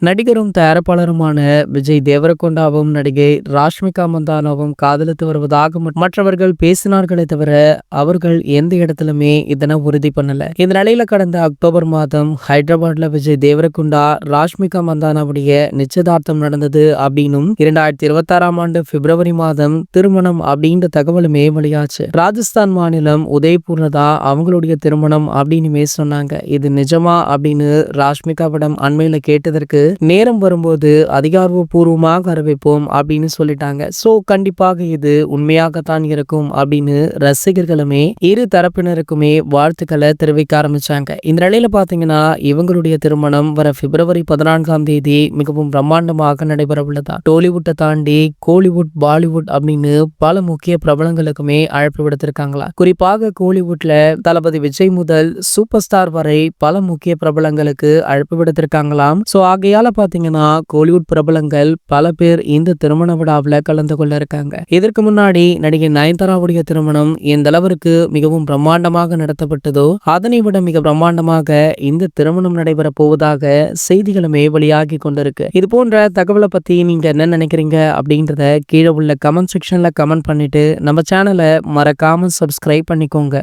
நடிகரும் தயாரிப்பாளருமான விஜய் தேவரகொண்டாவும் நடிகை ராஷ்மிகா மந்தானாவும் காதலித்து வருவதாக மற்றவர்கள் பேசினார்களே தவிர அவர்கள் எந்த இடத்திலுமே இதனை உறுதி பண்ணல. இந்த நிலையில கடந்த அக்டோபர் மாதம் ஹைதராபாத்ல விஜய் தேவரகொண்டா ராஷ்மிகா மந்தானாவுடைய நிச்சயதார்த்தம் நடந்தது அப்படின்னும் 2026ஆம் ஆண்டு பிப்ரவரி மாதம் திருமணம் அப்படின்ற தகவலுமே வெளியாச்சு. ராஜஸ்தான் மாநிலம் உதய்பூர்ல தான் அவங்களுடைய திருமணம் அப்படின்னுமே சொன்னாங்க. இது நிஜமா அப்படின்னு ராஷ்மிகாவிடம் அண்மையில கேட்டதற்கு நேரம் வரும்போது அதிகாரப்பூர்வமாக அறிவிப்போம் அப்படின்னு சொல்லிட்டாங்க. சோ கண்டிப்பாக இது உண்மையாகத்தான் இருக்கும் அப்படின்னு ரசிகர்களுமே இரு தரப்பினருக்குமே வாழ்த்துக்களை தெரிவிக்க ஆரம்பிச்சாங்க. இந்த நிலையில பாத்தீங்கன்னா இவங்களுடைய திருமணம் வர பிப்ரவரி 14ஆம் தேதி மிகவும் பிரம்மாண்டமாக நடைபெற உள்ளதா. டோலிவுட்டை தாண்டி கோலிவுட், பாலிவுட் அப்படின்னு பல முக்கிய பிரபலங்களுக்குமே அழைப்பு விடுத்திருக்காங்களா. குறிப்பாக கோலிவுட்ல தளபதி விஜய் முதல் சூப்பர் ஸ்டார் வரை பல முக்கிய பிரபலங்களுக்கு அழைப்பு விடுத்திருக்காங்களாம். சோ ஆகையால பாத்தீங்கன்னா கோலிவுட் பிரபலங்கள் பல பேர் இந்த திருமண விழாவில் கலந்து கொள்ள இருக்காங்க. இதற்கு முன்னாடி நடிகை நயன்தாராவுடைய திருமணம் எந்த அளவிற்கு மிகவும் பிரம்மாண்டமாக நடத்தப்பட்டதோ அதனை விட மிக பிரம்மாண்டமாக இந்த திருமணம் நடைபெற போவதாக செய்திகளுமே வெளியாகி கொண்டிருக்கு. இது போன்ற தகவலை பத்தி நீங்க என்ன நினைக்கிறீங்க அப்படின்றத கீழே உள்ள கமெண்ட் செக்ஷன்ல கமெண்ட் பண்ணிட்டு நம்ம சேனலை மறக்காம சப்ஸ்கிரைப் பண்ணிக்கோங்க.